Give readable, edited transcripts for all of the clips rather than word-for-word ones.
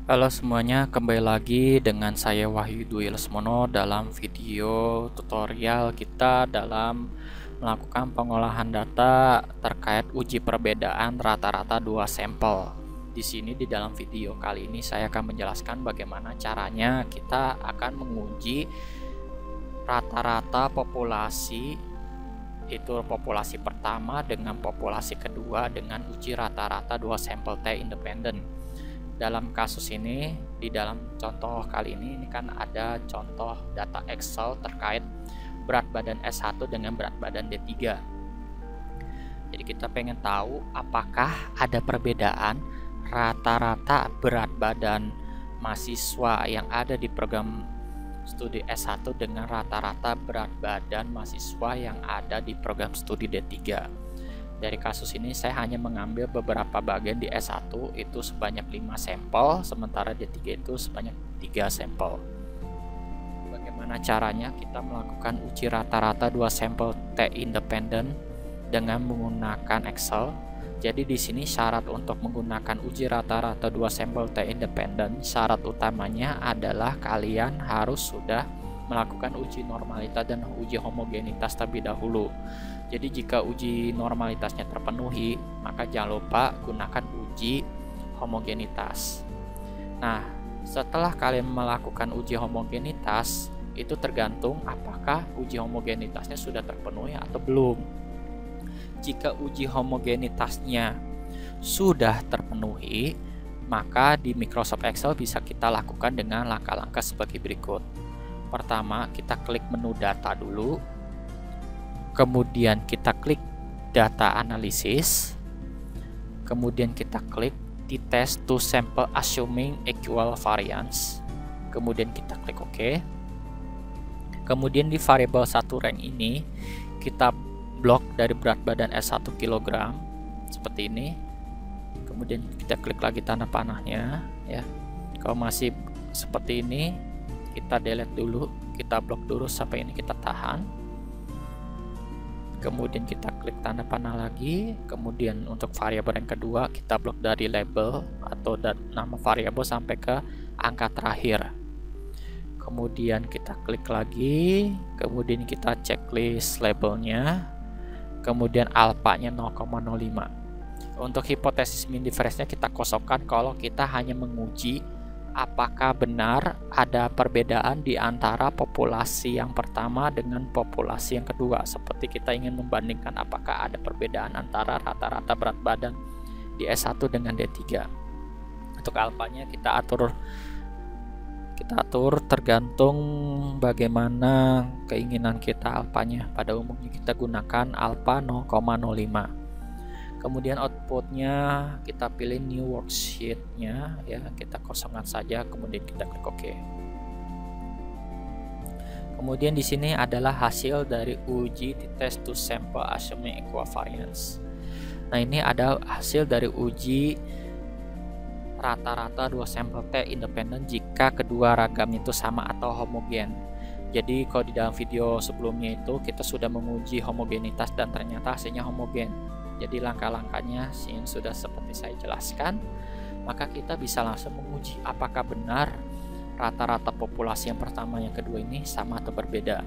Halo semuanya, kembali lagi dengan saya Wahyu Dwi Lesmono dalam video tutorial kita dalam melakukan pengolahan data terkait uji perbedaan rata-rata dua sampel. Di sini di dalam video kali ini saya akan menjelaskan bagaimana caranya kita akan menguji rata-rata populasi, itu populasi pertama dengan populasi kedua dengan uji rata-rata dua sampel T independen. Dalam kasus ini, di dalam contoh kali ini kan ada contoh data Excel terkait berat badan S1 dengan berat badan D3. Jadi kita pengen tahu apakah ada perbedaan rata-rata berat badan mahasiswa yang ada di program studi S1 dengan rata-rata berat badan mahasiswa yang ada di program studi D3. Dari kasus ini saya hanya mengambil beberapa bagian di S1 itu sebanyak 5 sampel, sementara D3 itu sebanyak 3 sampel. Bagaimana caranya kita melakukan uji rata-rata 2 sampel T independen dengan menggunakan Excel. Jadi di sini syarat untuk menggunakan uji rata-rata 2 sampel T independen, syarat utamanya adalah kalian harus sudah melakukan uji normalitas dan uji homogenitas terlebih dahulu. Jadi jika uji normalitasnya terpenuhi, maka jangan lupa gunakan uji homogenitas. Nah, setelah kalian melakukan uji homogenitas, itu tergantung apakah uji homogenitasnya sudah terpenuhi atau belum. Jika uji homogenitasnya sudah terpenuhi, maka di Microsoft Excel bisa kita lakukan dengan langkah-langkah sebagai berikut. Pertama, kita klik menu data dulu. Kemudian kita klik data analisis. Kemudian kita klik di test to sample assuming equal variance. Kemudian kita klik OK. Kemudian di variabel 1 rank ini kita blok dari berat badan S1 kg seperti ini. Kemudian kita klik lagi tanda panahnya ya. Kalau masih seperti ini, kita delete dulu, kita blok dulu sampai ini kita tahan. Kemudian kita klik tanda panah lagi. Kemudian untuk variabel yang kedua kita blok dari label atau nama variabel sampai ke angka terakhir. Kemudian kita klik lagi. Kemudian kita checklist labelnya. Kemudian alpanya 0,05. Untuk hipotesis mean difference-nya kita kosongkan kalau kita hanya menguji apakah benar ada perbedaan di antara populasi yang pertama dengan populasi yang kedua. Seperti kita ingin membandingkan apakah ada perbedaan antara rata-rata berat badan di S1 dengan D3. Untuk alfanya kita atur tergantung bagaimana keinginan kita alfanya. Pada umumnya kita gunakan alfa 0,05. Kemudian outputnya kita pilih new worksheet-nya ya, kita kosongkan saja, kemudian kita klik OK. Kemudian di sini adalah hasil dari uji test to sample assuming equal variance. Nah, ini ada hasil dari uji rata-rata 2 sampel T independen jika kedua ragam itu sama atau homogen. Jadi kalau di dalam video sebelumnya itu kita sudah menguji homogenitas dan ternyata hasilnya homogen. Jadi langkah-langkahnya yang sudah seperti saya jelaskan, maka kita bisa langsung menguji apakah benar rata-rata populasi yang pertama yang kedua ini sama atau berbeda.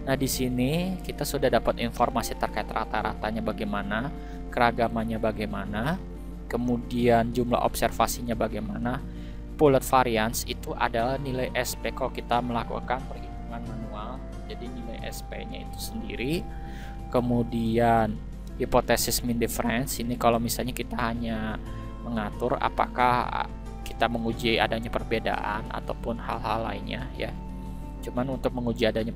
Nah, di sini kita sudah dapat informasi terkait rata-ratanya bagaimana, keragamannya bagaimana, kemudian jumlah observasinya bagaimana. Pooled variance itu adalah nilai SP kalau kita melakukan perhitungan manual. Jadi nilai SP-nya itu sendiri. Kemudian hipotesis mean difference ini kalau misalnya kita hanya mengatur apakah kita menguji adanya perbedaan ataupun hal-hal lainnya ya. Cuman untuk menguji adanya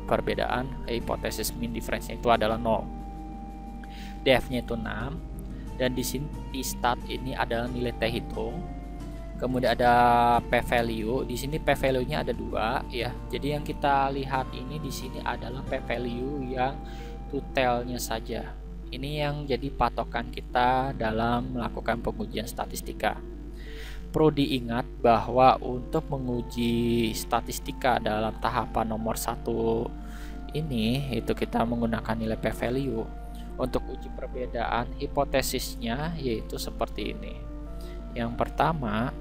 perbedaan hipotesis mean difference itu adalah 0. DF-nya itu 6 dan di sini di start ini adalah nilai T hitung. Kemudian ada p-value. Di sini p-value-nya ada 2 ya. Jadi yang kita lihat ini di sini adalah p-value yang detailnya saja. Ini yang jadi patokan kita dalam melakukan pengujian statistika. Perlu diingat bahwa untuk menguji statistika dalam tahapan nomor 1 ini itu kita menggunakan nilai p-value. Untuk uji perbedaan hipotesisnya yaitu seperti ini. Yang pertama,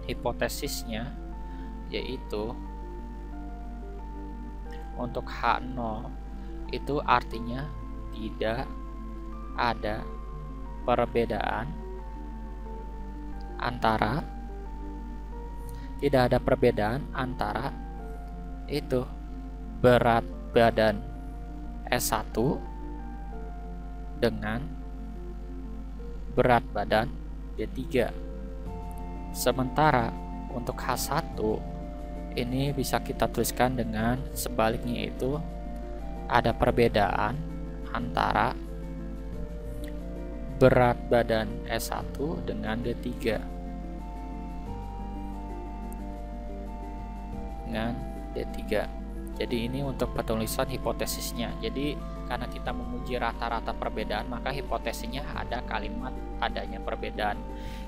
hipotesisnya, yaitu untuk H0 itu artinya tidak ada perbedaan antara itu berat badan S1 dengan berat badan D3. Sementara untuk H1 ini bisa kita tuliskan dengan sebaliknya, itu ada perbedaan antara berat badan S1 dengan D3 Jadi ini untuk penulisan hipotesisnya. Jadi karena kita menguji rata-rata perbedaan, maka hipotesisnya ada kalimat adanya perbedaan.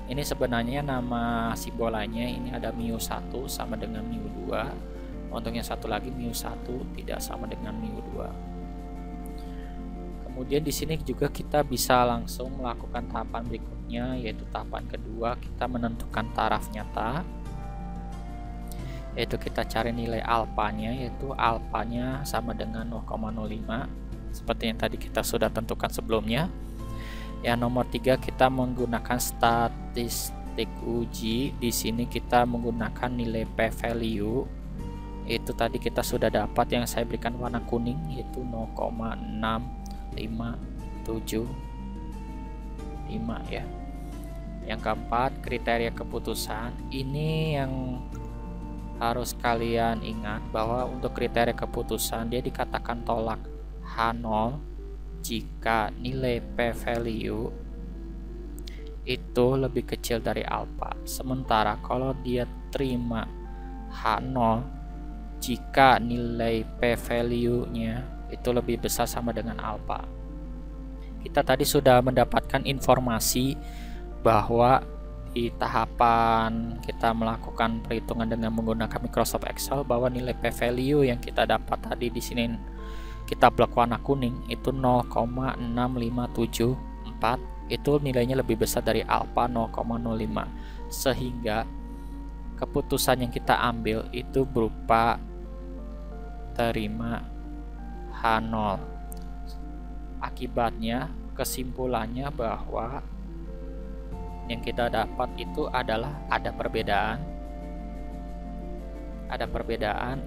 Ini sebenarnya nama simbolannya ini ada μ1 sama dengan μ2. Untuk yang satu lagi μ1 tidak sama dengan μ2. Kemudian di sini juga kita bisa langsung melakukan tahapan berikutnya, yaitu tahapan kedua, kita menentukan taraf nyata. Yaitu kita cari nilai alfanya, yaitu alfanya sama dengan 0,05 seperti yang tadi kita sudah tentukan sebelumnya. Yang nomor 3, kita menggunakan statistik uji. Di sini kita menggunakan nilai p-value. Itu tadi kita sudah dapat yang saya berikan warna kuning, yaitu 0,6575 ya. Yang keempat, kriteria keputusan. Ini yang harus kalian ingat, bahwa untuk kriteria keputusan dia dikatakan tolak H0 jika nilai p-value itu lebih kecil dari alfa. Sementara kalau dia terima H0 jika nilai p-value-nya itu lebih besar sama dengan alfa. Kita tadi sudah mendapatkan informasi bahwa di tahapan kita melakukan perhitungan dengan menggunakan Microsoft Excel, bahwa nilai p-value yang kita dapat tadi di sini kita blok warna kuning itu 0,6574, itu nilainya lebih besar dari alfa 0,05, sehingga keputusan yang kita ambil itu berupa terima H0. Akibatnya, kesimpulannya bahwa yang kita dapat itu adalah ada perbedaan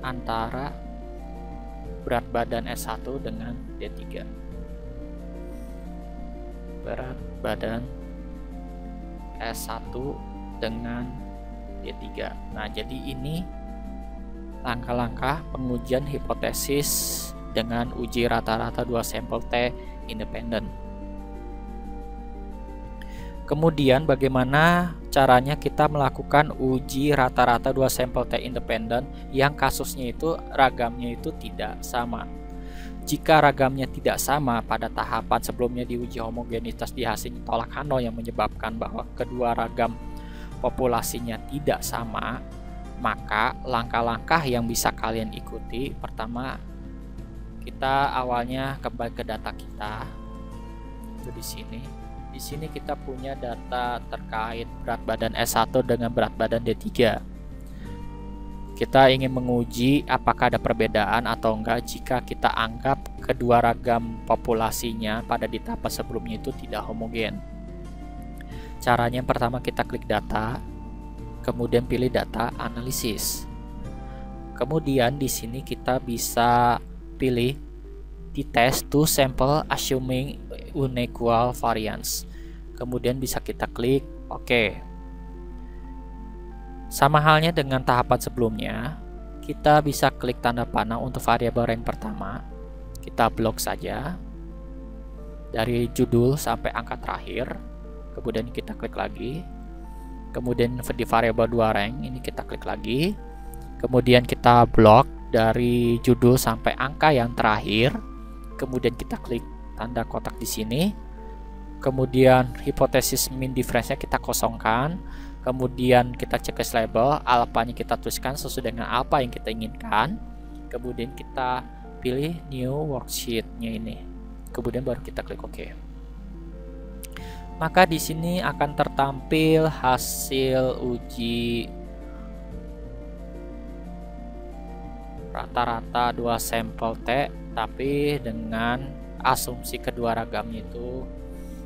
antara berat badan S1 dengan D3. Berat badan S1 dengan D3. Nah, jadi ini langkah-langkah pengujian hipotesis dengan uji rata-rata 2 sampel T independen. Kemudian bagaimana caranya kita melakukan uji rata-rata 2 sampel T independen yang kasusnya itu ragamnya itu tidak sama. Jika ragamnya tidak sama pada tahapan sebelumnya diuji homogenitas di hasilnya tolak H0 yang menyebabkan bahwa kedua ragam populasinya tidak sama, maka langkah-langkah yang bisa kalian ikuti, pertama kita awalnya kembali ke data kita. Itu di sini. Di sini kita punya data terkait berat badan S1 dengan berat badan D3. Kita ingin menguji apakah ada perbedaan atau enggak jika kita anggap kedua ragam populasinya pada di tahap sebelumnya itu tidak homogen. Caranya pertama kita klik data, kemudian pilih data analisis. Kemudian di sini kita bisa pilih di test to sample assuming unequal variance. Kemudian bisa kita klik OK. Sama halnya dengan tahapan sebelumnya, kita bisa klik tanda panah untuk variabel rank pertama. Kita blok saja dari judul sampai angka terakhir. Kemudian kita klik lagi. Kemudian di variabel 2 rank ini kita klik lagi. Kemudian kita blok dari judul sampai angka yang terakhir. Kemudian kita klik tanda kotak di sini. Kemudian hipotesis mean difference-nya kita kosongkan. Kemudian kita cek label, alfanya kita tuliskan sesuai dengan alfa yang kita inginkan. Kemudian kita pilih new worksheet-nya ini. Kemudian baru kita klik OK. Maka di sini akan tertampil hasil uji rata-rata 2 sampel T, tapi dengan asumsi kedua ragamnya itu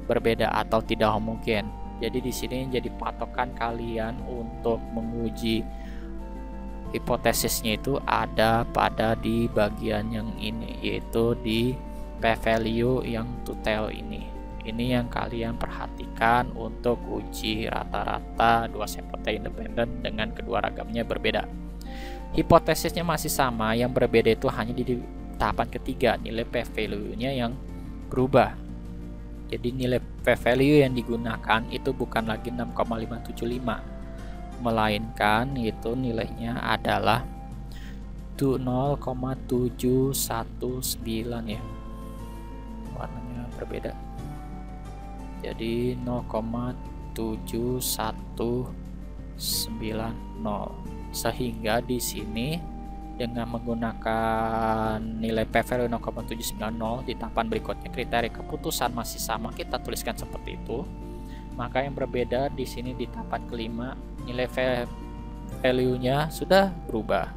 berbeda atau tidak homogen. Jadi di sini jadi patokan kalian untuk menguji hipotesisnya itu ada pada di bagian yang ini, yaitu di p-value yang to tail ini. Ini yang kalian perhatikan untuk uji rata-rata 2 sampel T independen dengan kedua ragamnya berbeda. Hipotesisnya masih sama, yang berbeda itu hanya di tahapan ketiga, nilai p-value-nya yang berubah. Jadi nilai p-value yang digunakan itu bukan lagi 6,575, melainkan itu nilainya adalah 0,719 ya. Warnanya berbeda. Jadi 0,7190. Sehingga di sini dengan menggunakan nilai p-value 0,790 di tahapan berikutnya kriteria keputusan masih sama, kita tuliskan seperti itu. Maka yang berbeda di sini di tahapan kelima, nilai value-nya sudah berubah.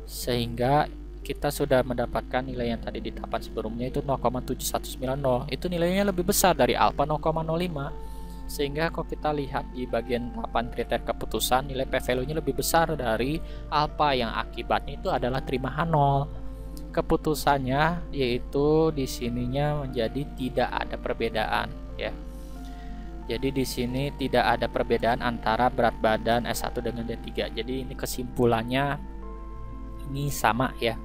Sehingga kita sudah mendapatkan nilai yang tadi di tahapan sebelumnya itu 0,7190. Itu nilainya lebih besar dari alpha 0,05. Sehingga kalau kita lihat di bagian tahapan kriteria keputusan, nilai p-value-nya lebih besar dari alpha, yang akibatnya itu adalah terima H0. Keputusannya yaitu di sininya menjadi tidak ada perbedaan ya. Jadi di sini tidak ada perbedaan antara berat badan S1 dengan D3. Jadi ini kesimpulannya ini sama ya.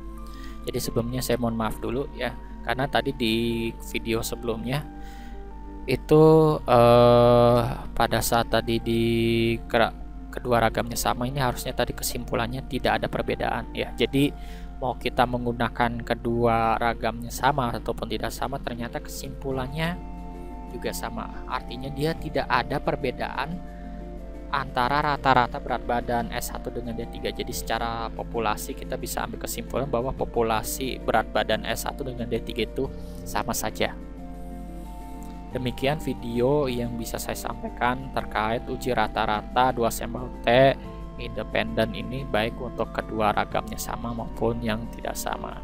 Jadi sebelumnya saya mohon maaf dulu ya, karena tadi di video sebelumnya itu pada saat tadi di kedua ragamnya sama, ini harusnya tadi kesimpulannya tidak ada perbedaan ya. Jadi mau kita menggunakan kedua ragamnya sama ataupun tidak sama, ternyata kesimpulannya juga sama. Artinya dia tidak ada perbedaan antara rata-rata berat badan S1 dengan D3. Jadi secara populasi kita bisa ambil kesimpulan bahwa populasi berat badan S1 dengan D3 itu sama saja. Demikian video yang bisa saya sampaikan terkait uji rata-rata 2 sampel T independen ini, baik untuk kedua ragamnya sama maupun yang tidak sama.